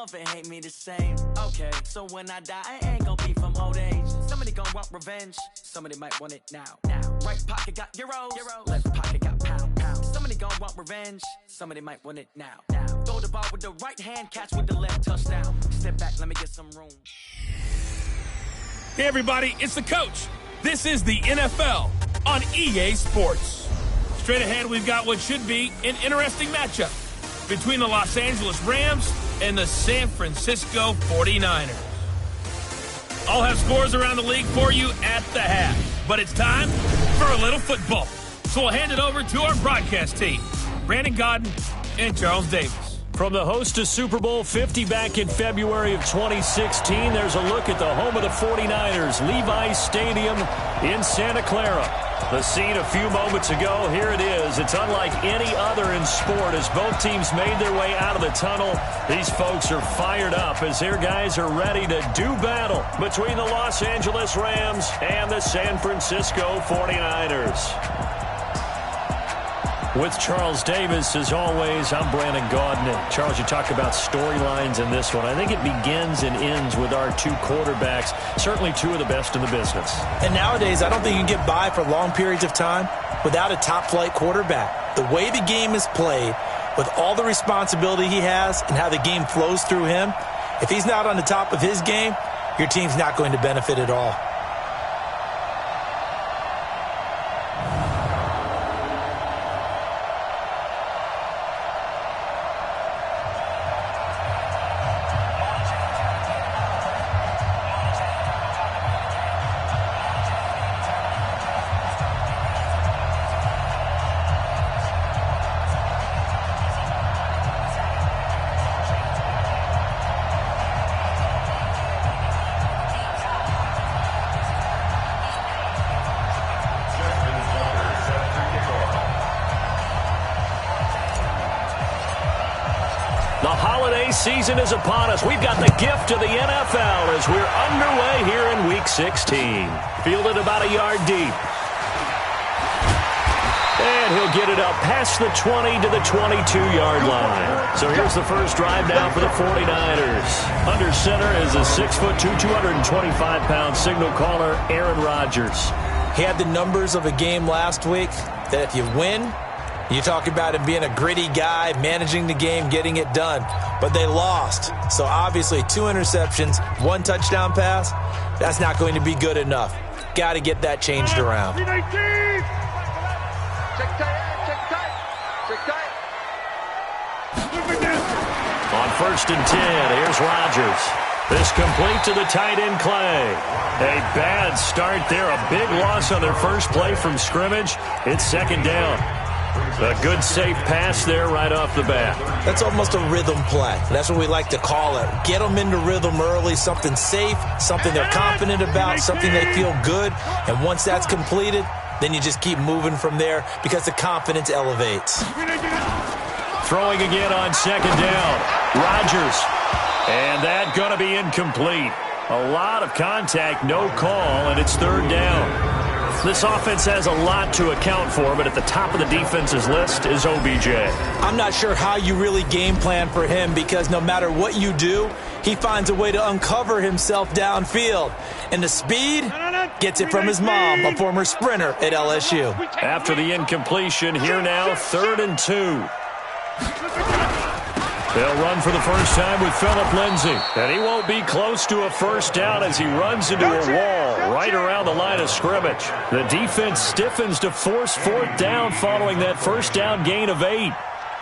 love and hate me the same. Okay, so when I die, I ain't gonna be from old age. Somebody gonna want revenge, somebody might want it now. Right pocket got euros, left pocket got pounds. Somebody gonna want revenge, somebody might want it now. Throw the ball with the right hand, catch with the left, touchdown. Step back, let me get some room. Hey everybody, it's the coach. This is the NFL on EA Sports. Straight ahead, we've got what should be an interesting matchup between the Los Angeles Rams and the San Francisco 49ers. I'll have scores around the league for you at the half, but it's time for a little football. So we'll hand it over to our broadcast team, Brandon Godden and Charles Davis. From the host to Super Bowl 50 back in February of 2016, there's a look at the home of the 49ers, Levi's Stadium in Santa Clara. The scene a few moments ago, here it is. It's unlike any other in sport as both teams made their way out of the tunnel. These folks are fired up as their guys are ready to do battle between the Los Angeles Rams and the San Francisco 49ers. With Charles Davis, as always, I'm Brandon Godden. And Charles, you talk about storylines in this one. I think it begins and ends with our two quarterbacks, certainly two of the best in the business. And nowadays, I don't think you can get by for long periods of time without a top-flight quarterback. The way the game is played, with all the responsibility he has and how the game flows through him, if he's not on the top of his game, your team's not going to benefit at all. Season is upon us. We've got the gift of the NFL as we're underway here in Week 16. Fielded about a yard deep. And he'll get it up past the 20 to the 22-yard line. So here's the first drive now for the 49ers. Under center is a 6'2", 225-pound signal caller, Aaron Rodgers. He had the numbers of a game last week that if you win, you talk about him being a gritty guy, managing the game, getting it done. But they lost. So obviously 2 interceptions, 1 touchdown pass, that's not going to be good enough. Got to get that changed around. On 1st and 10, here's Rodgers. This complete to the tight end Clay. A bad start there, a big loss on their first play from scrimmage. It's 2nd down. A good, safe pass there right off the bat. That's almost a rhythm play. That's what we like to call it. Get them into rhythm early, something safe, something they're confident about, something they feel good. And once that's completed, then you just keep moving from there because the confidence elevates. Throwing again on 2nd down. Rodgers. And that going to be incomplete. A lot of contact, no call, and it's 3rd down. This offense has a lot to account for, but at the top of the defense's list is OBJ. I'm not sure how you really game plan for him because no matter what you do, he finds a way to uncover himself downfield. And the speed gets it from his mom, a former sprinter at LSU. After the incompletion, here now, 3rd and 2. They'll run for the first time with Phillip Lindsay. And he won't be close to a first down as he runs into a wall right around the line of scrimmage. The defense stiffens to force 4th down following that first down gain of 8.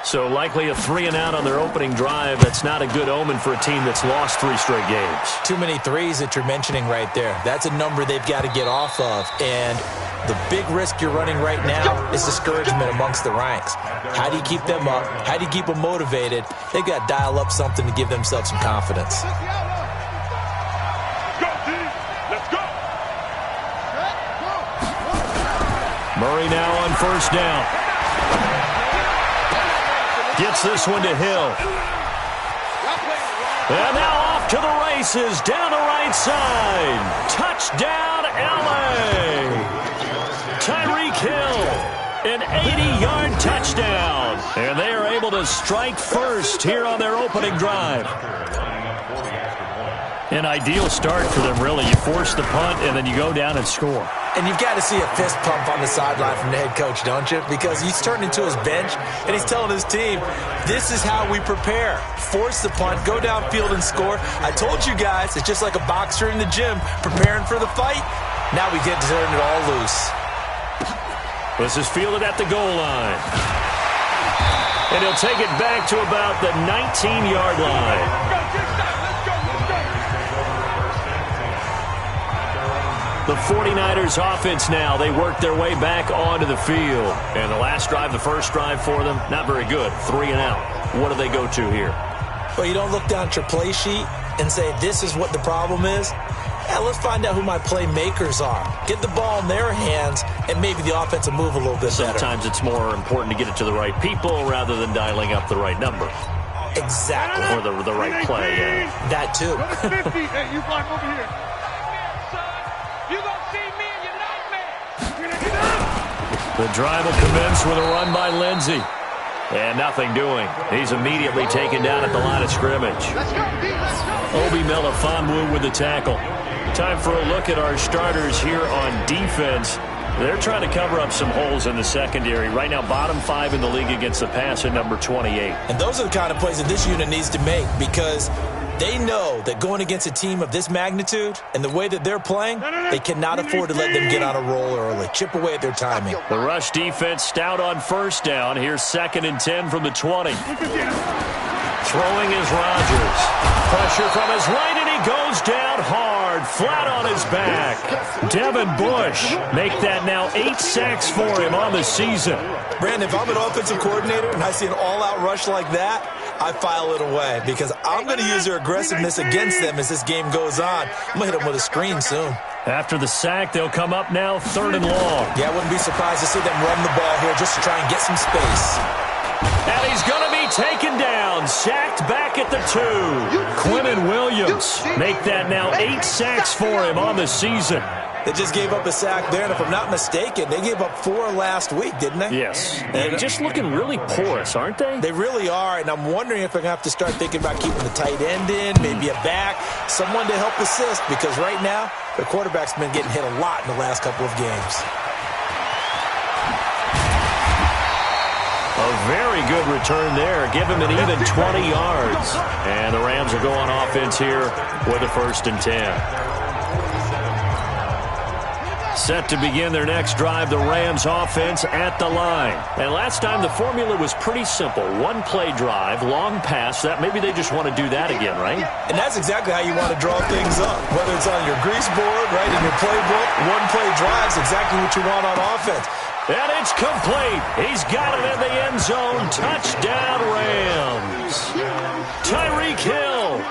So likely a 3-and-out on their opening drive. That's not a good omen for a team that's lost 3 straight games. Too many threes that you're mentioning right there. That's a number they've got to get off of. And the big risk you're running right now is discouragement amongst the ranks. How do you keep them up? How do you keep them motivated? They've got to dial up something to give themselves some confidence. Murray now on 1st down. Gets this one to Hill. And now off to the races down the right side. Touchdown, L.A. Tyreek Hill, an 80-yard touchdown. And they are able to strike first here on their opening drive. An ideal start for them, really. You force the punt, and then you go down and score. And you've got to see a fist pump on the sideline from the head coach, don't you? Because he's turned into his bench, and he's telling his team, this is how we prepare. Force the punt, go downfield and score. I told you guys, it's just like a boxer in the gym preparing for the fight. Now we get to turn it all loose. This is fielded at the goal line. And he'll take it back to about the 19-yard line. The 49ers offense now, they work their way back onto the field. And the last drive, the first drive for them, not very good. 3 and out. What do they go to here? Well, you don't look down at your play sheet and say, this is what the problem is. Yeah, let's find out who my playmakers are. Get the ball in their hands, and maybe the offense will move a little bit better. Sometimes it's more important to get it to the right people rather than dialing up the right number. Exactly. Or the right play, yeah. That too. 50. Hey, you block over here. The drive will commence with a run by Lindsey. And nothing doing. He's immediately taken down at the line of scrimmage. Obi Melifonwu with the tackle. Time for a look at our starters here on defense. They're trying to cover up some holes in the secondary. Right now, bottom 5 in the league against the pass at number 28. And those are the kind of plays that this unit needs to make, because they know that going against a team of this magnitude and the way that they're playing, they cannot afford to let them get on a roll early. Chip away at their timing. The rush defense stout on first down. Here's 2nd and 10 from the 20. Throwing is Rodgers. Pressure from his right, and he goes down hard, flat on his back. Devin Bush make that now 8 sacks for him on the season. Brandon, if I'm an offensive coordinator and I see an all-out rush like that, I file it away, because I'm going to use their aggressiveness against them as this game goes on. I'm going to hit them with a screen soon. After the sack, they'll come up now 3rd and long. Yeah, I wouldn't be surprised to see them run the ball here just to try and get some space. And he's going to be taken down, sacked back at the 2. Quinnen Williams make that now 8 sacks for him on the season. They just gave up a sack there, and if I'm not mistaken, they gave up 4 last week, didn't they? Yes. And just looking really porous, aren't they? They really are, and I'm wondering if they're going to have to start thinking about keeping the tight end in, maybe a back, someone to help assist, because right now, their quarterback's been getting hit a lot in the last couple of games. A very good return there. Give him an even 20 yards. And the Rams will go on offense here with a 1st and 10. Set to begin their next drive, the Rams offense at the line. And last time the formula was pretty simple. 1-play drive, long pass. That maybe they just want to do that again, right? And that's exactly how you want to draw things up. Whether it's on your grease board, right, in your playbook, 1-play drive's exactly what you want on offense. And it's complete. He's got it in the end zone. Touchdown, Rams. Tyreek Hill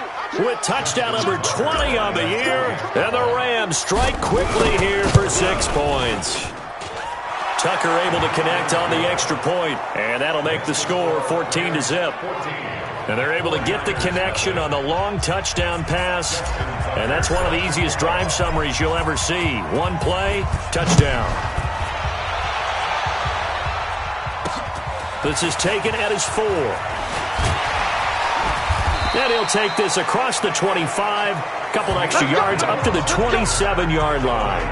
with touchdown number 20 on the year. And the Rams strike quickly here for 6 points. Tucker able to connect on the extra point, and that'll make the score 14-0. And they're able to get the connection on the long touchdown pass. And that's one of the easiest drive summaries you'll ever see. 1 play, touchdown. This is taken at his 4. And he'll take this across the 25. Couple extra yards up to the 27-yard line.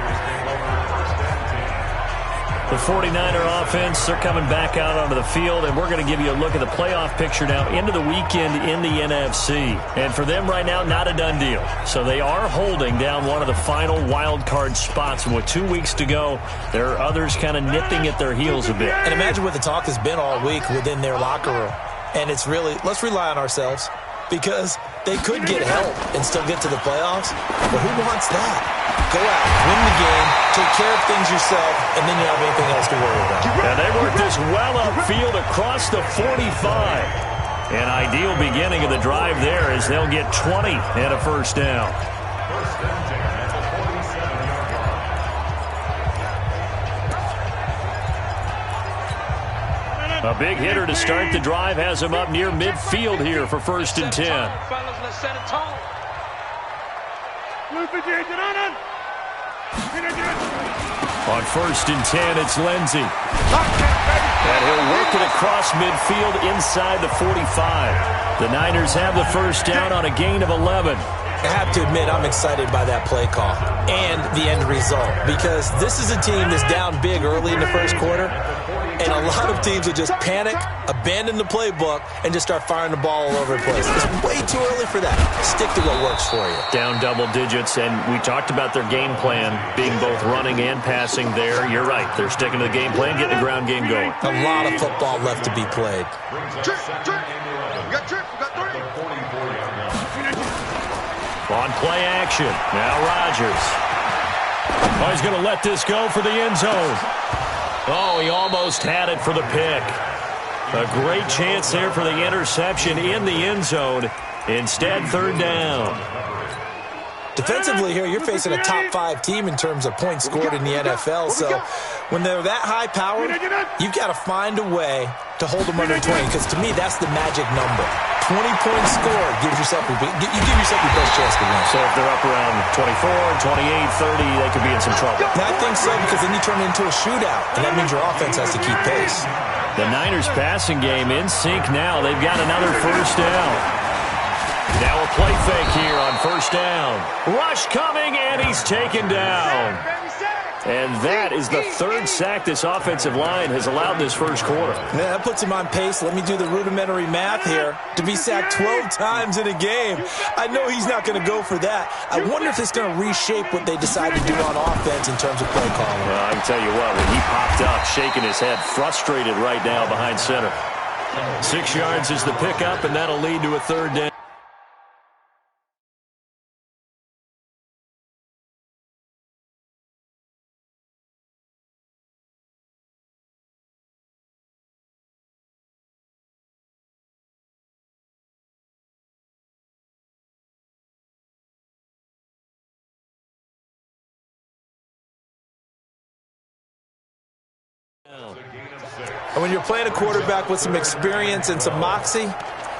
The 49er offense, they're coming back out onto the field, and we're going to give you a look at the playoff picture now into the weekend in the NFC. And for them right now, not a done deal. So they are holding down one of the final wild card spots. And with 2 weeks to go, there are others kind of nipping at their heels a bit. And imagine what the talk has been all week within their locker room. And it's really, let's rely on ourselves, because they could get help and still get to the playoffs. But who wants that? Go out, win the game, take care of things yourself, and then you don't have anything else to worry about. And they work this well upfield across the 45. An ideal beginning of the drive there as they'll get 20 and a 1st down. A big hitter to start the drive has him up near midfield here for 1st and 10. On 1st and 10, it's Lindsey. And he'll work it across midfield inside the 45. The Niners have the 1st down on a gain of 11. I have to admit I'm excited by that play call and the end result because this is a team that's down big early in the first quarter, and a lot of teams will just panic, abandon the playbook, and just start firing the ball all over the place. It's way too early for that. Stick to what works for you. Down double digits, and we talked about their game plan being both running and passing there. You're right. They're sticking to the game plan, getting the ground game going. A lot of football left to be played. On play action. Now Rodgers. Oh, he's going to let this go for the end zone. Oh, he almost had it for the pick. A great chance there for the interception in the end zone. Instead, third down. Defensively here, you're facing a top 5 team in terms of points scored in the NFL. So when they're that high-powered, you've got to find a way to hold them under 20, because to me, that's the magic number. 20 points scored gives yourself you give yourself your best chance to win. So if they're up around 24, 28, 30, they could be in some trouble. I think so, because then you turn it into a shootout, and that means your offense has to keep pace. The Niners passing game in sync now. They've got another first down. Now a play fake here on first down. Rush coming, and he's taken down. And that is the third sack this offensive line has allowed this first quarter. Yeah, that puts him on pace. Let me do the rudimentary math here. To be sacked 12 times in a game, I know he's not going to go for that. I wonder if it's going to reshape what they decide to do on offense in terms of play calling. Well, I can tell you what, when he popped up, shaking his head, frustrated right now behind center. 6 yards is the pickup, and that'll lead to a third down. And when you're playing a quarterback with some experience and some moxie,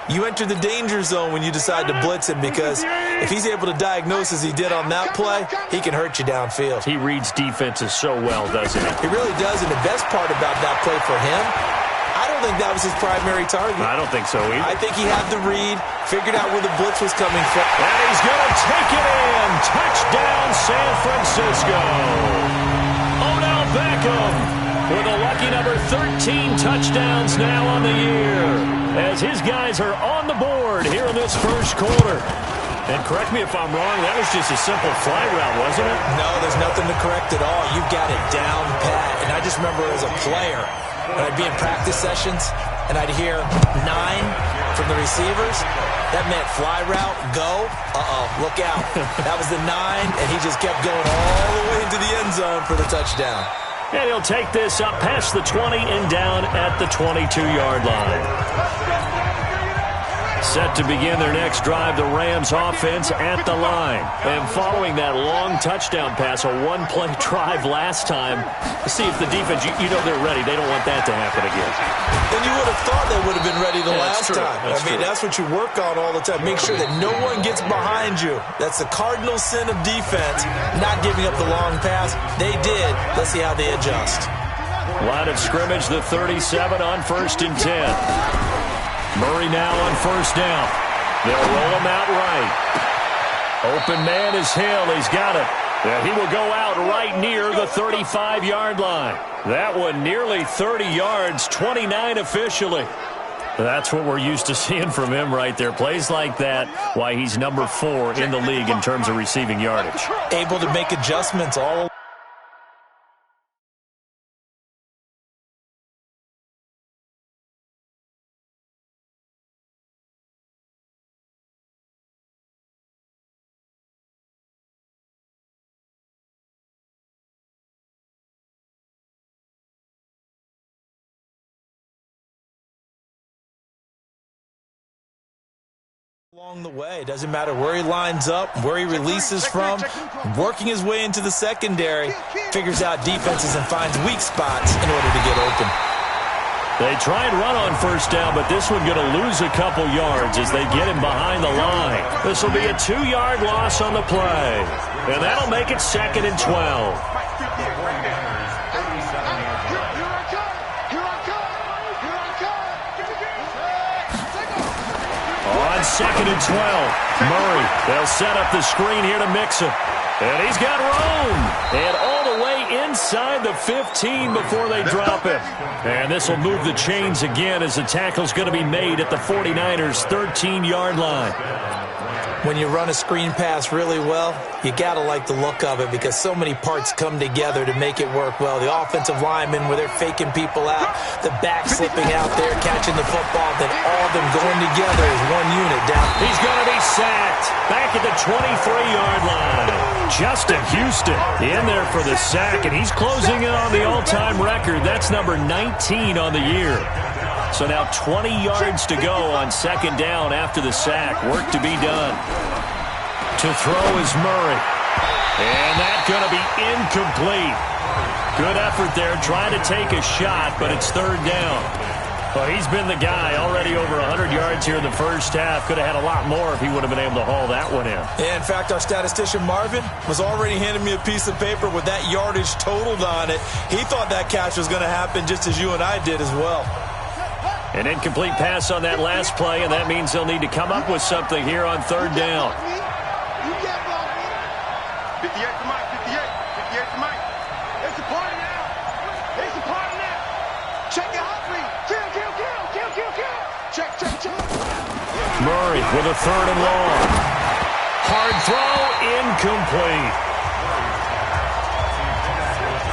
you enter the danger zone when you decide to blitz him, because if he's able to diagnose as he did on that play, he can hurt you downfield. He reads defenses so well, doesn't he? He really does, and the best part about that play for him, I don't think that was his primary target. I don't think so either. I think he had the read, figured out where the blitz was coming from. And he's going to take it in. Touchdown, San Francisco. Odell Beckham with a lucky number 13 touchdowns now on the year, as his guys are on the board here in this first quarter. And correct me if I'm wrong, that was just a simple fly route, wasn't it? No, there's nothing to correct at all. You've got it down pat. And I just remember as a player, when I'd be in practice sessions and I'd hear 9 from the receivers, that meant fly route, go, look out. That was the 9, and he just kept going all the way into the end zone for the touchdown. And he'll take this up past the 20 and down at the 22-yard line. Set to begin their next drive, the Rams offense at the line. And following that long touchdown pass, a one-play drive last time, to see if the defense, you know they're ready. They don't want that to happen again. Then you would have thought they would have been ready the last time. That's what you work on all the time. Make sure that no one gets behind you. That's the cardinal sin of defense, not giving up the long pass. They did. Let's see how they adjust. Line of scrimmage, the 37 on 1st and 10. Murray now on first down. They'll roll him out right. Open man is Hill. He's got it. And he will go out right near the 35-yard line. That one nearly 30 yards, 29 officially. That's what we're used to seeing from him right there. Plays like that, why he's number 4 in the league in terms of receiving yardage. Able to make adjustments all along the way. Doesn't matter where he lines up, where he releases from, working his way into the secondary, figures out defenses and finds weak spots in order to get open. They try and run on first down, but this one going to lose a couple yards as they get him behind the line. This will be a 2-yard loss on the play, and that'll make it 2nd and 12. On 2nd and 12. Murray, they'll set up the screen here to mix him. And he's got room. And all the way inside the 15 before they drop him. And this will move the chains again as the tackle's going to be made at the 49ers' 13-yard line. When you run a screen pass really well, you got to like the look of it because so many parts come together to make it work well. The offensive linemen, where they're faking people out, the back slipping out there, catching the football, then all of them going together as one unit down. He's going to be sacked back at the 23-yard line. Justin Houston in there for the sack, and he's closing in on the all-time record. That's number 19 on the year. So now 20 yards to go on second down after the sack. Work to be done. To throw is Murray. And that's going to be incomplete. Good effort there, trying to take a shot, but it's third down. Well, he's been the guy already over 100 yards here in the first half. Could have had a lot more if he would have been able to haul that one in. Yeah, in fact, our statistician Marvin was already handing me a piece of paper with that yardage totaled on it. He thought that catch was going to happen just as you and I did as well. An incomplete pass on that last play, and that means they'll need to come up with something here on third down. 58 to Mike, 58 to Mike. It's a party now. It's a party now. Check your heartbeat. Kill. Check. Murray with a third and long. Hard throw, incomplete.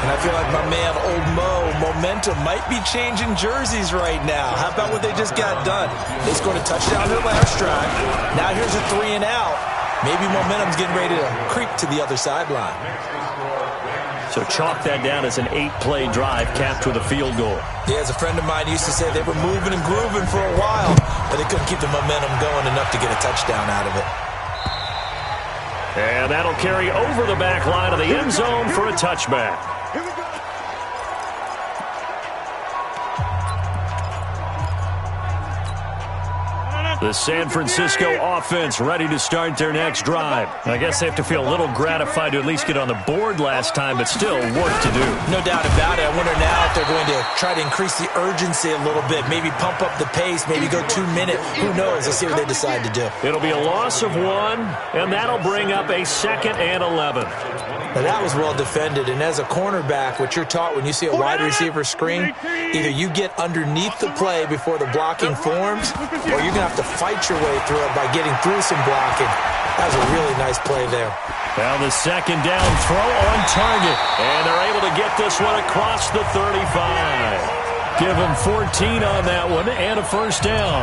And I feel like my man, Old Mo, momentum might be changing jerseys right now. How about what they just got done? They scored a touchdown their last drive. Now here's a 3 and out. Maybe momentum's getting ready to creep to the other sideline. So chalk that down as an 8-play drive capped with a field goal. Yeah, as a friend of mine used to say, they were moving and grooving for a while, but they couldn't keep the momentum going enough to get a touchdown out of it. And that'll carry over the back line of the end zone for a touchback. The San Francisco offense ready to start their next drive. I guess they have to feel a little gratified to at least get on the board last time, but still work to do. No doubt about it. I wonder now if they're going to try to increase the urgency a little bit, maybe pump up the pace, maybe go 2 minutes. Who knows? Let's see what they decide to do. It'll be a loss of 1, and that'll bring up a 2nd and 11. Now, that was well defended, and as a cornerback, what you're taught when you see a wide receiver screen, either you get underneath the play before the blocking forms, or you're going to have to fight your way through it by getting through some blocking. That was a really nice play there. Now the second down throw on target, and they're able to get this one across the 35. Give them 14 on that one and a first down.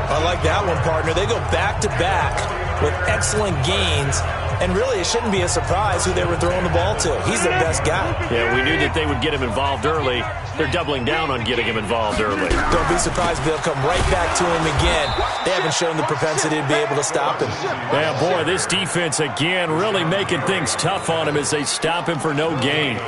I like that one, partner. They go back-to-back with excellent gains. And really, it shouldn't be a surprise who they were throwing the ball to. He's their best guy. Yeah, we knew that they would get him involved early. They're doubling down on getting him involved early. Don't be surprised if they'll come right back to him again. They haven't shown the propensity to be able to stop him. Yeah, boy, this defense again really making things tough on him as they stop him for no gain.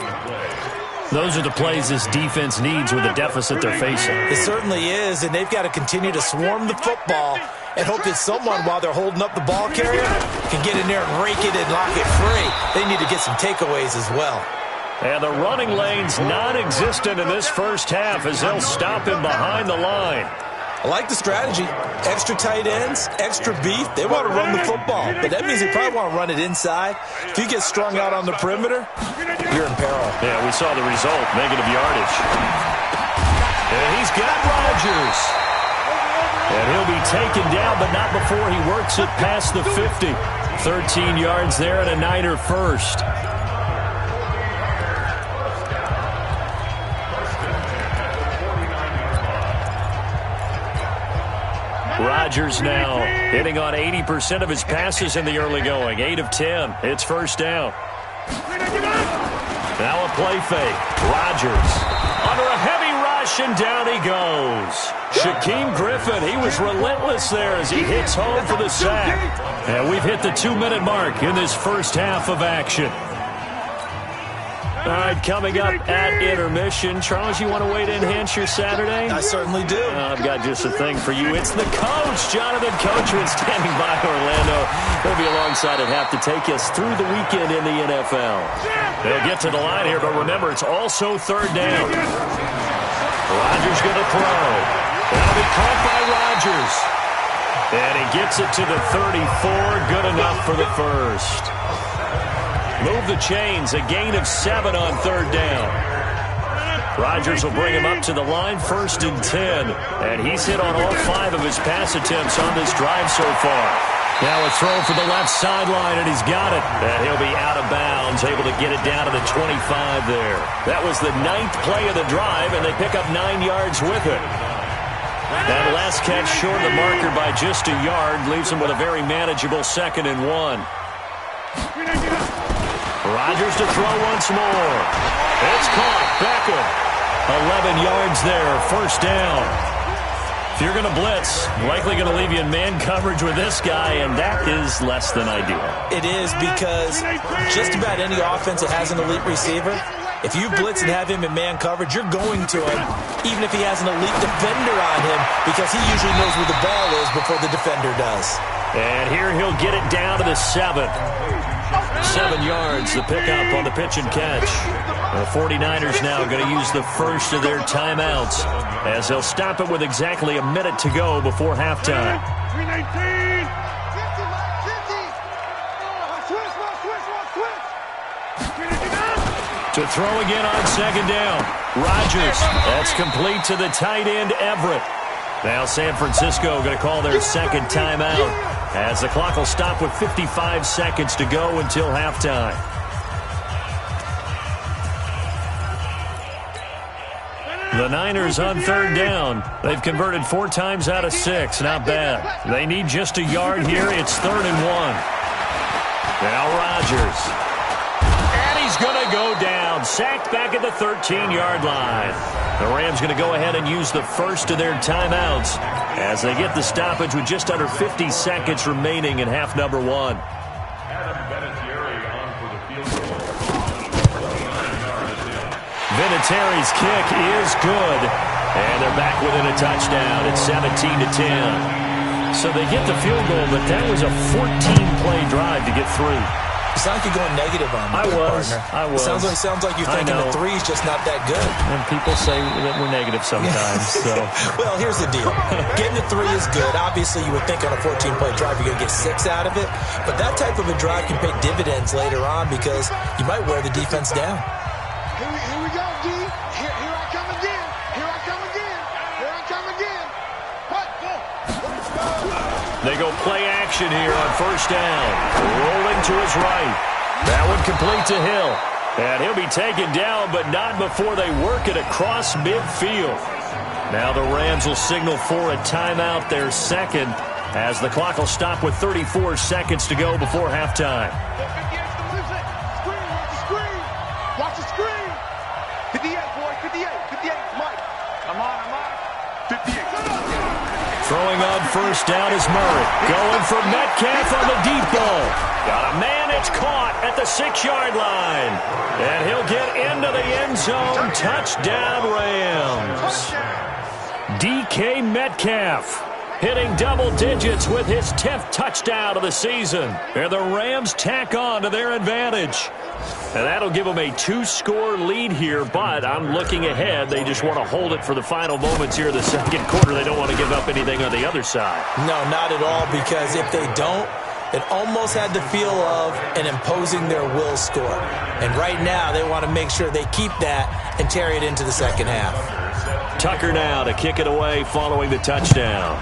Those are the plays this defense needs with the deficit they're facing. It certainly is, and they've got to continue to swarm the football and hope that someone, while they're holding up the ball carrier, can get in there and rake it and lock it free. They need to get some takeaways as well. And the running lane's non-existent in this first half as they'll stop him behind the line. I like the strategy. Extra tight ends, extra beef. They want to run the football, but that means they probably want to run it inside. If you get strung out on the perimeter, you're in peril. Yeah, we saw the result, negative yardage. And he's got Rodgers. And he'll be taken down, but not before he works it past the 50. 13 yards there and a Niner first. Rodgers now hitting on 80% of his passes in the early going. 8 of 10. It's first down. Now a play fake. Rodgers under a heavy rush, and down he goes. Shaquem Griffin, he was relentless there as he hits home for the sack. And we've hit the 2-minute mark in this first half of action. All right, coming up at intermission. Charles, you want to wait to enhance your Saturday? I certainly do. I've got just a thing for you. It's the coach, Jonathan Coachman, standing by Orlando. He'll be alongside at half to take us through the weekend in the NFL. They'll get to the line here, but remember, it's also third down. Rodgers going to throw. That'll be caught by Rodgers. And he gets it to the 34. Good enough for the first. Move the chains. A gain of 7 on third down. Rodgers will bring him up to the line, 1st and 10. And he's hit on all 5 of his pass attempts on this drive so far. Now a throw for the left sideline, and he's got it. And he'll be out of bounds, able to get it down to the 25 there. That was the 9th play of the drive, and they pick up 9 yards with it. That last catch short of the marker by just a yard leaves him with a very manageable 2nd and 1. Rodgers to throw once more. It's caught. Beckham. 11 yards there. 1st down. If you're going to blitz, likely going to leave you in man coverage with this guy, and that is less than ideal. It is, because just about any offense that has an elite receiver, if you blitz and have him in man coverage, you're going to him, even if he has an elite defender on him, because he usually knows where the ball is before the defender does. And here he'll get it down to the 7. 7 yards, the pickup on the pitch and catch. The 49ers now going to use the first of their timeouts, as they'll stop it with exactly a minute to go before halftime. 319. To throw again on 2nd down. Rodgers. That's complete to the tight end, Everett. Now San Francisco going to call their 2nd timeout, as the clock will stop with 55 seconds to go until halftime. The Niners on 3rd down. They've converted 4 times out of 6. Not bad. They need just a yard here. It's 3rd and 1. Now Rodgers. And he's going to go down. Sacked back at the 13-yard line. The Rams going to go ahead and use the first of their timeouts as they get the stoppage with just under 50 seconds remaining in half number 1. Vinatieri's kick is good, and they're back within a touchdown. It's 17-10. So they get the field goal, but that was a 14-play drive to get through. You sound like you're going negative on me, partner. I was. Sounds like you're thinking the 3's just not that good. And people say that we're negative sometimes. So. Well, here's the deal. Getting the 3 is good. Obviously, you would think on a 14-play drive you're going to get 6 out of it. But that type of a drive can pay dividends later on, because you might wear the defense down. Here we go, D. Here I come again. Here I come again. Here I come again. What? They go play action here on 1st down. Rolling to his right. That one complete to Hill. And he'll be taken down, but not before they work it across midfield. Now the Rams will signal for a timeout, their 2nd, as the clock will stop with 34 seconds to go before halftime. Watch the screen. 58, boy. 58. 58. Mike. I'm on. 58. Throwing on 1st down is Murray. Going for Metcalf on the deep ball. Got a man, it's caught at the 6-yard line. And he'll get into the end zone. Touchdown, Rams. DK Metcalf hitting double digits with his 10th touchdown of the season. And the Rams tack on to their advantage. And that'll give them a 2-score lead here, but I'm looking ahead. They just want to hold it for the final moments here in the 2nd quarter. They don't want to give up anything on the other side. No, not at all, because if they don't, it almost had the feel of an imposing their will score. And right now, they want to make sure they keep that and carry it into the 2nd half. Tucker now to kick it away following the touchdown.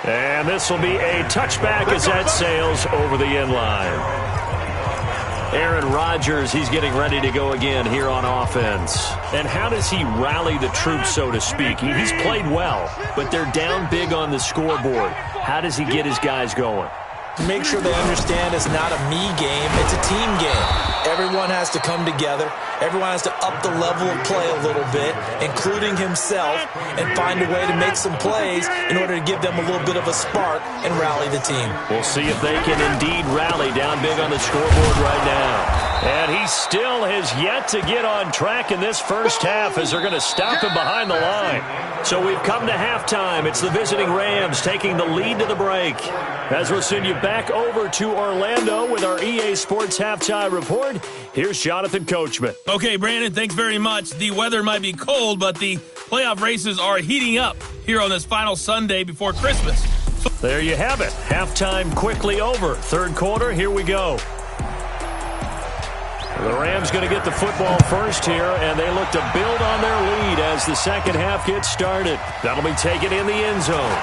And this will be a touchback as that sails over the end line. Aaron Rodgers, he's getting ready to go again here on offense. And how does he rally the troops, so to speak? He's played well, but they're down big on the scoreboard. How does he get his guys going? Make sure they understand it's not a me game, it's a team game. Everyone has to come together. Everyone has to up the level of play a little bit, including himself, and find a way to make some plays in order to give them a little bit of a spark and rally the team. We'll see if they can indeed rally down big on the scoreboard right now. And he still has yet to get on track in this first half as they're going to stop him behind the line. So we've come to halftime. It's the visiting Rams taking the lead to the break. As we'll send you back over to Orlando with our EA Sports Halftime Report, here's Jonathan Coachman. Okay, Brandon, thanks very much. The weather might be cold, but the playoff races are heating up here on this final Sunday before Christmas. There you have it. Halftime quickly over. Third quarter, here we go. The Rams going to get the football first here, and they look to build on their lead as the second half gets started. That'll be taken in the end zone.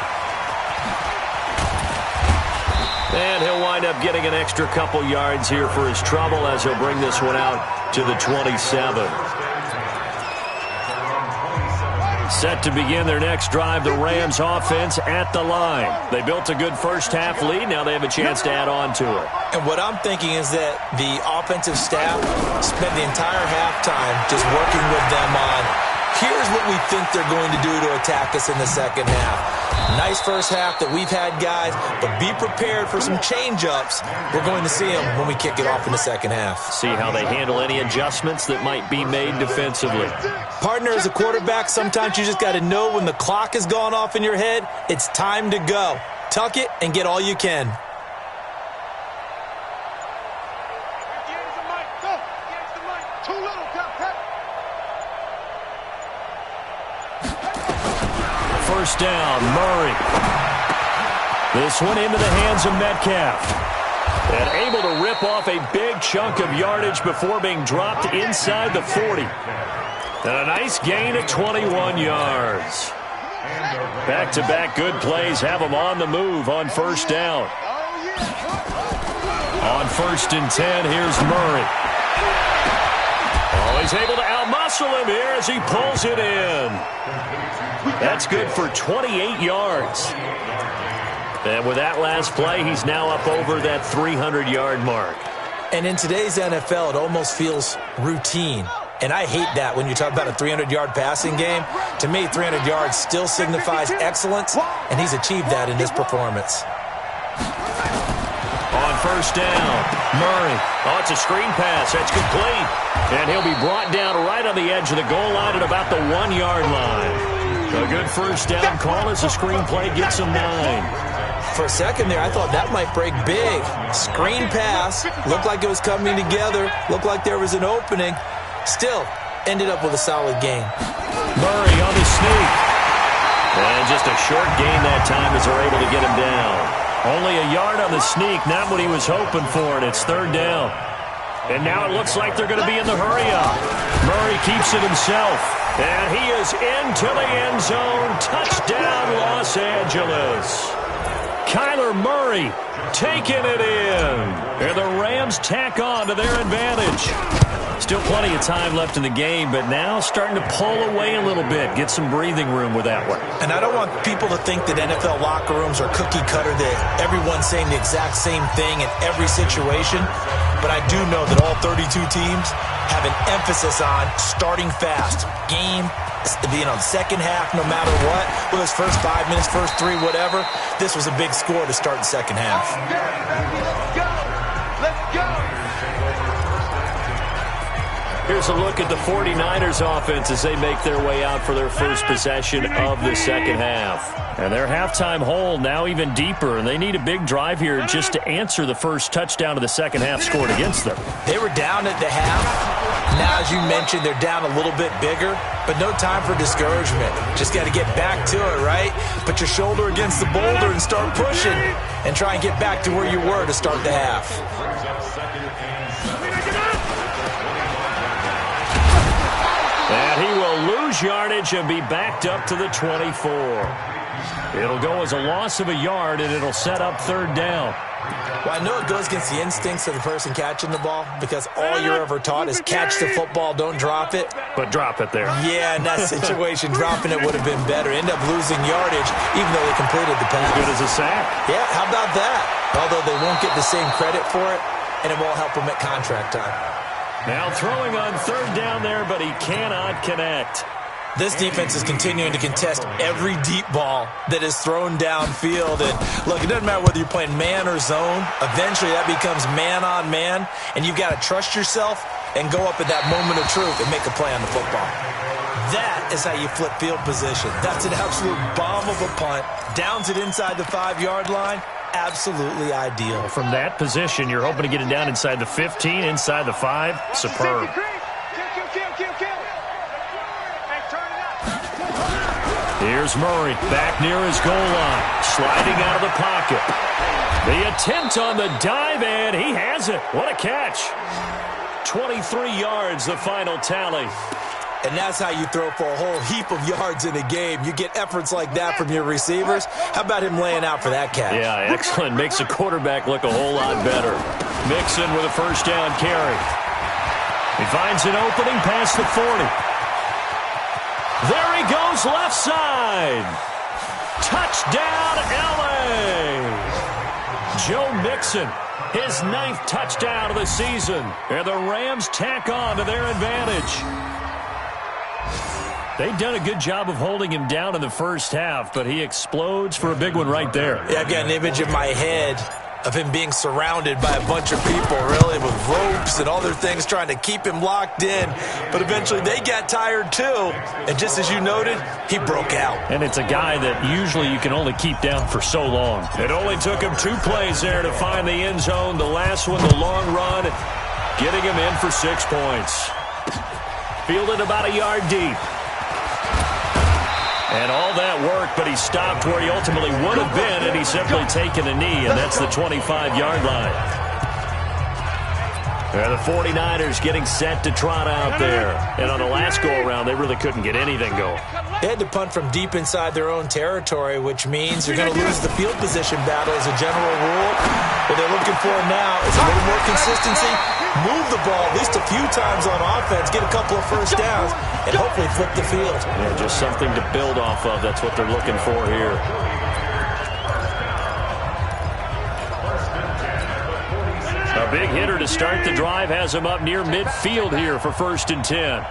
And he'll wind up getting an extra couple yards here for his trouble as he'll bring this one out to the 27. Set to begin their next drive, the Rams offense at the line. They built a good first half lead. Now they have a chance to add on to it. And what I'm thinking is that the offensive staff spent the entire halftime just working with them on, here's what we think they're going to do to attack us in the second half. Nice first half that we've had, guys, but be prepared for some change-ups. We're going to see them when we kick it off in the second half. See how they handle any adjustments that might be made defensively. Partner, as a quarterback, sometimes you just got to know when the clock has gone off in your head, it's time to go. Tuck it and get all you can. First down, Murray. This one into the hands of Metcalf. And able to rip off a big chunk of yardage before being dropped inside the 40. And a nice gain of 21 yards. Back-to-back good plays have them on the move on first down. On 1st and 10, here's Murray. Oh, he's able to outmuscle him here as he pulls it in. That's good for 28 yards. And with that last play, he's now up over that 300-yard mark. And in today's NFL, it almost feels routine. And I hate that when you talk about a 300-yard passing game. To me, 300 yards still signifies excellence, and he's achieved that in this performance. On first down, Murray. Oh, it's a screen pass. That's complete. And he'll be brought down right on the edge of the goal line at about the 1-yard line. A good first down call as the screen play gets him 9. For a second there, I thought that might break big. Screen pass. Looked like it was coming together. Looked like there was an opening. Still, ended up with a solid gain. Murray on the sneak. And just a short gain that time as they're able to get him down. Only a yard on the sneak, not what he was hoping for, and it's third down. And now it looks like they're going to be in the hurry-up. Murray keeps it himself. And he is into the end zone. Touchdown, Los Angeles. Kyler Murray taking it in. And the Rams tack on to their advantage. Still plenty of time left in the game, but now starting to pull away a little bit. Get some breathing room with that one. And I don't want people to think that NFL locker rooms are cookie cutter, that everyone's saying the exact same thing in every situation. But I do know that all 32 teams have an emphasis on starting fast. Game, second half, no matter what. Whether it's first 5 minutes, first 3, whatever. This was a big score to start the second half. Let's go! Let's go! Here's a look at the 49ers offense as they make their way out for their first possession of the second half. And their halftime hole now even deeper, and they need a big drive here just to answer the first touchdown of the second half scored against them. They were down at the half. Now, as you mentioned, they're down a little bit bigger, but no time for discouragement. Just got to get back to it, right? Put your shoulder against the boulder and start pushing and try and get back to where you were to start the half. And he will lose yardage and be backed up to the 24. It'll go as a loss of a yard, and it'll set up third down. Well, I know it goes against the instincts of the person catching the ball because all you're ever taught is catch the football, don't drop it. But drop it there. Yeah, in that situation, dropping it would have been better. End up losing yardage, even though they completed the pass. As good as a sack. Yeah, how about that? Although they won't get the same credit for it, and it won't help them at contract time. Now throwing on third down there, but he cannot connect. This defense is continuing to contest every deep ball that is thrown downfield. And look, it doesn't matter whether you're playing man or zone. Eventually that becomes man on man, and you've got to trust yourself and go up at that moment of truth and make a play on the football. That is how you flip field position. That's an absolute bomb of a punt. Downs it inside the 5-yard line. Absolutely ideal. From that position, you're hoping to get it down inside the 15, inside the 5. Superb. Here's Murray back near his goal line, sliding out of the pocket. The attempt on the dive, and he has it. What a catch. 23 yards, the final tally. And that's how you throw for a whole heap of yards in a game. You get efforts like that from your receivers. How about him laying out for that catch? Yeah, excellent. Makes the quarterback look a whole lot better. Mixon with a first down carry. He finds an opening past the 40. There he goes, left side. Touchdown, L.A. Joe Mixon, his 9th touchdown of the season. And the Rams tack on to their advantage. They've done a good job of holding him down in the first half, but he explodes for a big one right there. Yeah, I've got an image in my head of him being surrounded by a bunch of people, really, with ropes and other things trying to keep him locked in. But eventually they got tired too. And just as you noted, he broke out. And it's a guy that usually you can only keep down for so long. It only took him 2 plays there to find the end zone. The last one, the long run, getting him in for 6 points. Fielded about a yard deep. And all that work, but he stopped where he ultimately would have been, and he's simply taken a knee, and that's the 25-yard line. The 49ers getting set to trot out there. And on the last go-around, they really couldn't get anything going. They had to punt from deep inside their own territory, which means you're going to lose the field position battle as a general rule. What they're looking for now is a little more consistency, move the ball at least a few times on offense, get a couple of first downs, and hopefully flip the field. Yeah, just something to build off of. That's what they're looking for here. A big hitter to start the drive has him up near midfield here for 1st and 10.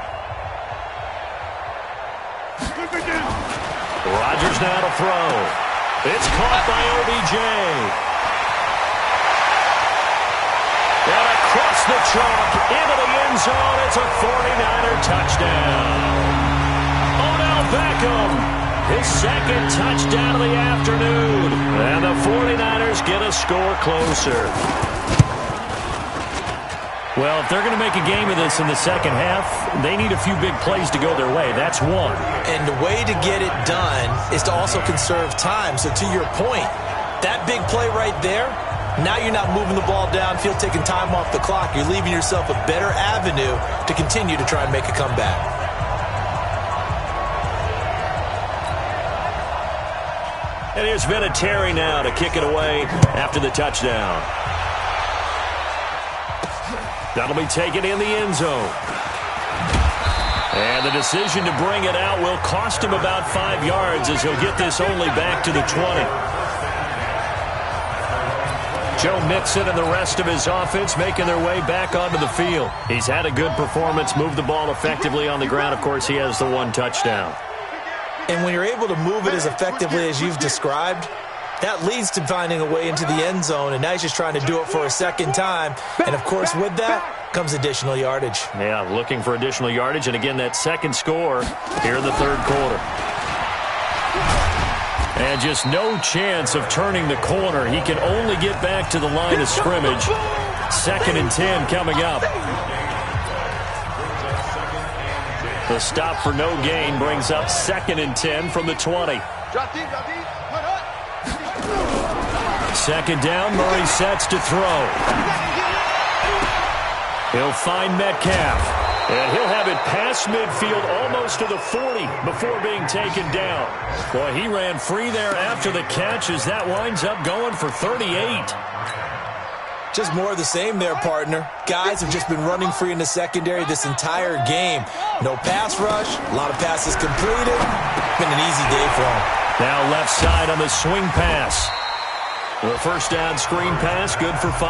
Rodgers now to throw. It's caught by OBJ. And across the chalk into the end zone. It's a 49er touchdown. Odell Beckham, his 2nd touchdown of the afternoon. And the 49ers get a score closer. Well, if they're going to make a game of this in the second half, they need a few big plays to go their way. That's one. And the way to get it done is to also conserve time. So to your point, that big play right there, now you're not moving the ball downfield, taking time off the clock. You're leaving yourself a better avenue to continue to try and make a comeback. And here's Vinatieri now to kick it away after the touchdown. That'll be taken in the end zone. And the decision to bring it out will cost him about 5 yards as he'll get this only back to the 20. Joe Mixon and the rest of his offense making their way back onto the field. He's had a good performance, moved the ball effectively on the ground. Of course, he has the 1 touchdown. And when you're able to move it as effectively as you've described, that leads to finding a way into the end zone, and now he's just trying to do it for a 2nd time. And, of course, with that comes additional yardage. Yeah, looking for additional yardage, and again, that 2nd score here in the 3rd quarter. And just no chance of turning the corner. He can only get back to the line of scrimmage. 2nd and 10 coming up. The stop for no gain brings up 2nd and 10 from the 20. 2nd down, Murray sets to throw. He'll find Metcalf. And he'll have it past midfield almost to the 40 before being taken down. Boy, he ran free there after the catch as that winds up going for 38. Just more of the same there, partner. Guys have just been running free in the secondary this entire game. No pass rush, a lot of passes completed. Been an easy day for him. Now left side on the swing pass. The first down screen pass, good for 5.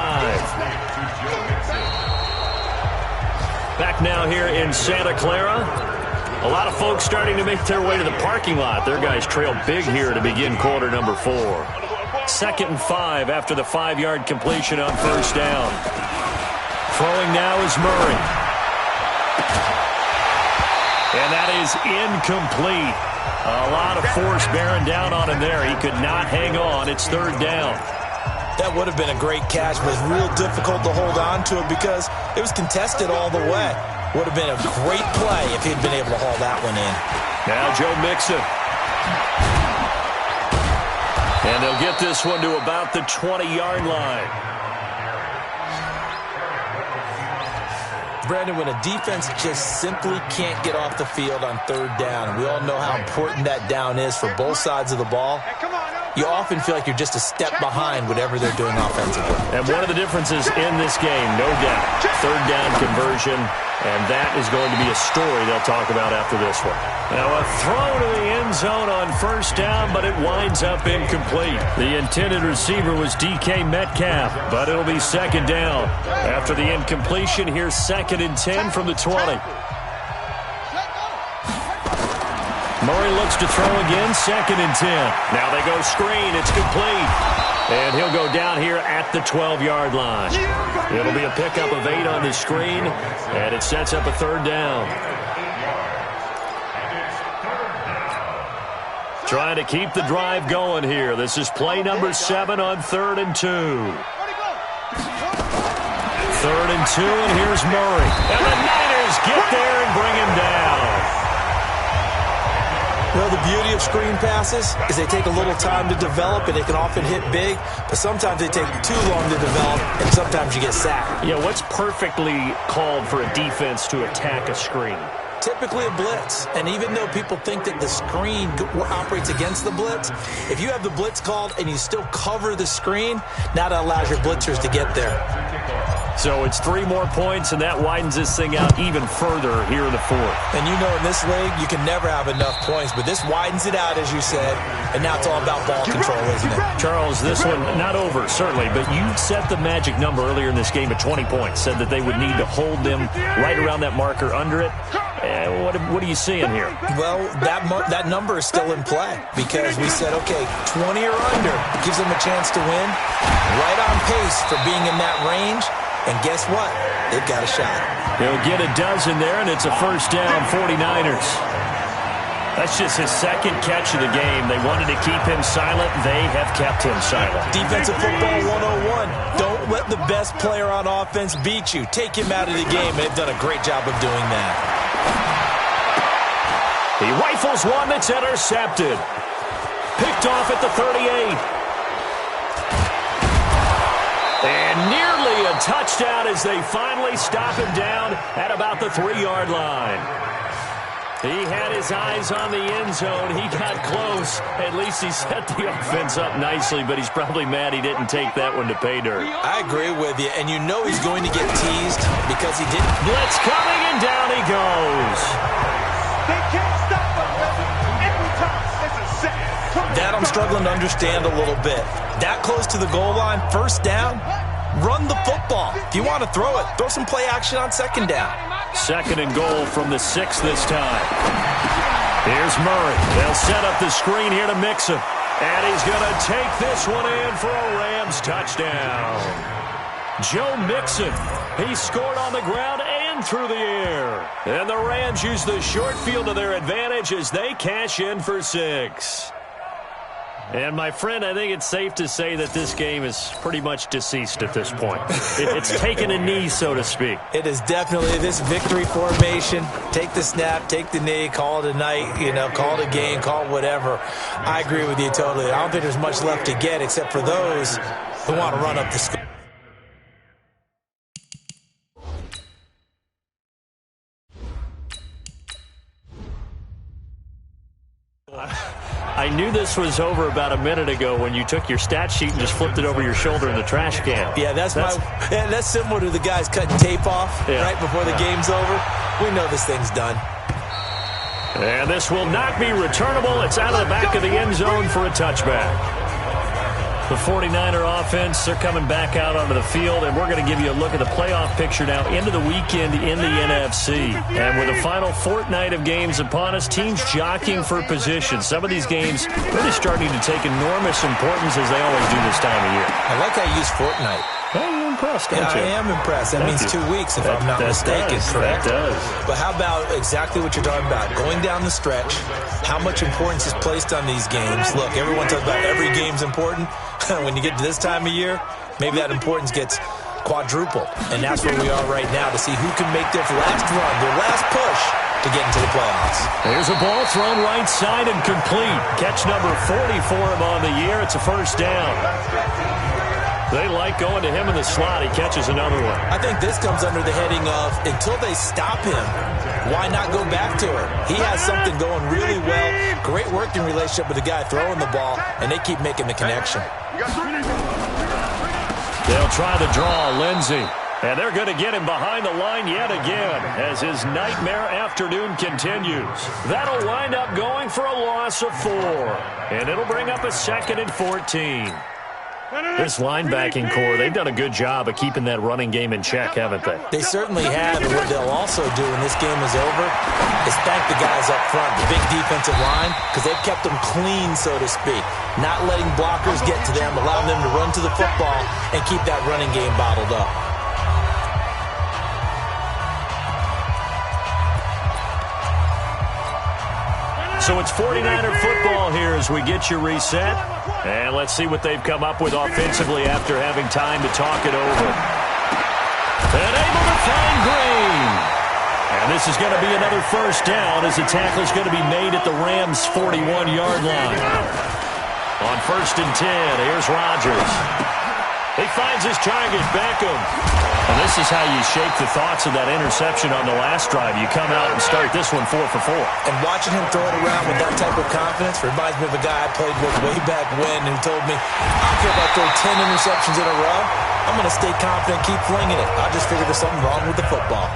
Back now here in Santa Clara. A lot of folks starting to make their way to the parking lot. Their guys trail big here to begin quarter number 4. 2nd and 5 after the 5-yard completion on first down. Throwing now is Murray. And that is incomplete. A lot of force bearing down on him there. He could not hang on. It's 3rd down. That would have been a great catch, but it's real difficult to hold on to it because it was contested all the way. Would have been a great play if he'd been able to haul that one in. Now Joe Mixon. And they'll get this one to about the 20-yard line. Brandon, when a defense just simply can't get off the field on 3rd down, and we all know how important that down is for both sides of the ball, you often feel like you're just a step behind whatever they're doing offensively. And one of the differences in this game, no doubt, 3rd down conversion, and that is going to be a story they'll talk about after this one. Now a throw to the end zone on first down, but it winds up incomplete. The intended receiver was DK Metcalf, but it'll be 2nd down. After the incompletion, here's 2nd and 10 from the 20. Murray looks to throw again, 2nd and 10. Now they go screen, it's complete. And he'll go down here at the 12-yard line. It'll be a pickup of 8 on the screen, and it sets up a 3rd down. Trying to keep the drive going here. This is play number 7 on 3rd and 2. 3rd and 2, and here's Murray. And the Niners get there and bring him down. Well, the beauty of screen passes is they take a little time to develop, and they can often hit big, but sometimes they take too long to develop, and sometimes you get sacked. Yeah, what's perfectly called for a defense to attack a screen? Typically a blitz, and even though people think that the screen operates against the blitz, if you have the blitz called and you still cover the screen, now that allows your blitzers to get there. So it's 3 more points, and that widens this thing out even further here in the 4th. And you know in this league, you can never have enough points, but this widens it out, as you said, and now it's all about ball control, isn't it? Charles, this one not over, certainly, but you set the magic number earlier in this game at 20 points, said that they would need to hold them right around that marker under it. What are you seeing here? Well, that number is still in play because we said, okay, 20 or under gives them a chance to win. Right on pace for being in that range. And guess what? They've got a shot. They'll get a dozen there, and it's a first down, 49ers. That's just his 2nd catch of the game. They wanted to keep him silent. They have kept him silent. Defensive football 101. Don't let the best player on offense beat you. Take him out of the game, and they've done a great job of doing that. He rifles one that's intercepted. Picked off at the 38. And nearly a touchdown as they finally stop him down at about the 3-yard line. He had his eyes on the end zone. He got close. At least he set the offense up nicely, but he's probably mad he didn't take that one to pay dirt. I agree with you, and you know he's going to get teased because he didn't. Blitz coming, and down he goes. They can't stop us, baby. Every time it's a sack. That I'm struggling to understand a little bit. That close to the goal line, first down, run the football. If you want to throw it, throw some play action on 2nd down. 2nd and goal from the 6 this time. Here's Murray. They'll set up the screen here to Mixon. And he's going to take this one in for a Rams touchdown. Joe Mixon. He scored on the ground and through the air. And the Rams use the short field to their advantage as they cash in for 6. And, my friend, I think it's safe to say that this game is pretty much deceased at this point. It's taken a knee, so to speak. It is definitely this victory formation. Take the snap, take the knee, call it a night, call it a game, call it whatever. I agree with you totally. I don't think there's much left to get except for those who want to run up the score. I knew this was over about a minute ago when you took your stat sheet and just flipped it over your shoulder in the trash can. Yeah, that's similar to the guys cutting tape off right before the game's over. We know this thing's done. And this will not be returnable. It's out of the back of the end zone for a touchback. The 49er offense, they're coming back out onto the field, and we're going to give you a look at the playoff picture now into the weekend in the NFC. And with the final fortnight of games upon us, teams jockeying for position. Some of these games really starting to take enormous importance as they always do this time of year. I like how you use fortnight. Well, you're impressed, don't you? I am impressed. That means 2 weeks, if I'm not mistaken, correct? That does. But how about exactly what you're talking about? Going down the stretch, how much importance is placed on these games? Look, everyone talks about every game's important. When you get to this time of year, maybe that importance gets quadrupled. And that's where we are right now to see who can make their last run, their last push to get into the playoffs. There's a ball thrown right side and complete. Catch number 40 for him on the year. It's a first down. They like going to him in the slot. He catches another one. I think this comes under the heading of until they stop him, why not go back to him? He has something going really well. Great working relationship with the guy throwing the ball, and they keep making the connection. They'll try to draw Lindsey. And they're going to get him behind the line yet again as his nightmare afternoon continues. That'll wind up going for a loss of 4. And it'll bring up a 2nd and 14. This linebacking core, they've done a good job of keeping that running game in check, haven't they? They certainly have, and what they'll also do when this game is over is thank the guys up front, the big defensive line, because they've kept them clean, so to speak. Not letting blockers get to them, allowing them to run to the football and keep that running game bottled up. So it's 49er football here as we get you reset. And let's see what they've come up with offensively after having time to talk it over. And able to find Green. And this is going to be another first down as the tackle's going to be made at the Rams' 41-yard line. On 1st and 10, here's Rodgers. He finds his target, Beckham. And this is how you shake the thoughts of that interception on the last drive. You come out and start this one 4 for 4. And watching him throw it around with that type of confidence reminds me of a guy I played with way back when who told me, I don't care if I throw 10 interceptions in a row. I'm going to stay confident, keep flinging it. I just figured there's something wrong with the football.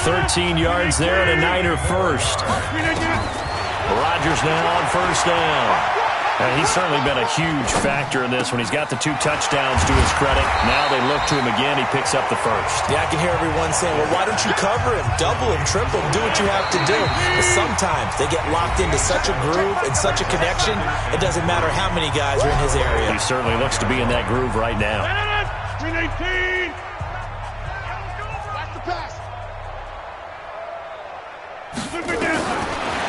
13 yards there and a Niner first. Rodgers now on 1st down. And he's certainly been a huge factor in this when he's got the 2 touchdowns to his credit. Now they look to him again. He picks up the first. Yeah, I can hear everyone saying, well, why don't you cover him, double him, triple him, do what you have to do. But sometimes they get locked into such a groove and such a connection, it doesn't matter how many guys are in his area. He certainly looks to be in that groove right now. Green 18. Back the pass.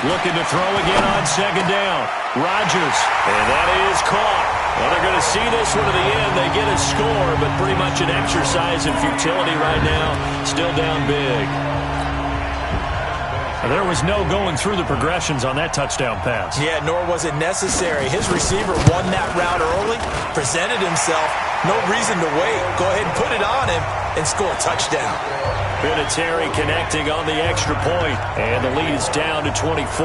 Looking to throw again on 2nd down. Rodgers, and that is caught. Well, they're going to see this one to the end. They get a score, but pretty much an exercise in futility right now. Still down big. There was no going through the progressions on that touchdown pass. Yeah, nor was it necessary. His receiver won that route early, presented himself. No reason to wait. Go ahead and put it on him and score a touchdown. Vinatieri connecting on the extra point, and the lead is down to 24.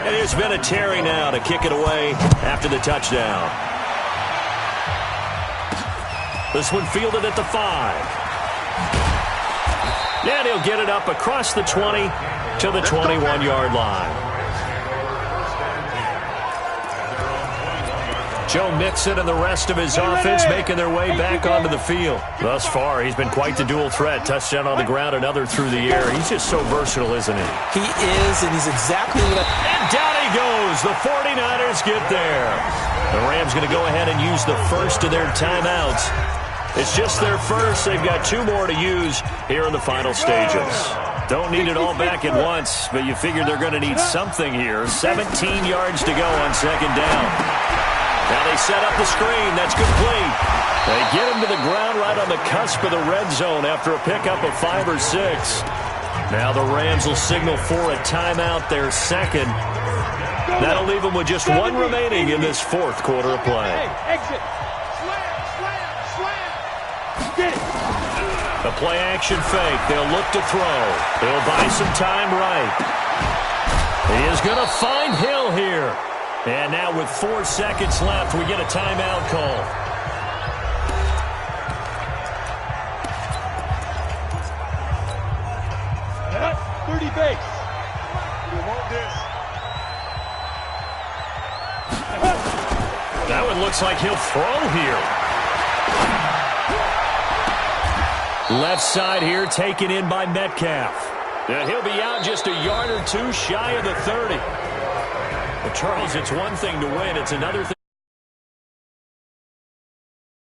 And here's Vinatieri now to kick it away after the touchdown. This one fielded at the 5. And he'll get it up across the 20 to the 21-yard line. Joe Mixon and the rest of his offense making their way back onto the field. Thus far, he's been quite the dual threat. Touchdown on the ground, another through the air. He's just so versatile, isn't he? He is, and he's exactly what And down he goes. The 49ers get there. The Rams going to go ahead and use the first of their timeouts. It's just their first. They've got 2 more to use here in the final stages. Don't need it all back at once, but you figure they're going to need something here. 17 yards to go on 2nd down. Now they set up the screen. That's complete. They get him to the ground right on the cusp of the red zone after a pickup of 5 or 6. Now the Rams will signal for a timeout, their 2nd. That'll leave them with just 1 remaining in this 4th quarter of play. Exit. Slam. Get it. A play-action fake. They'll look to throw. He'll buy some time right. He is going to find Hill here. And now with 4 seconds left, we get a timeout call. Dirty base. You want this? That one looks like he'll throw here. Left side here taken in by Metcalf. And he'll be out just a yard or two shy of the 30. Well, Charles, it's one thing to win. It's another thing.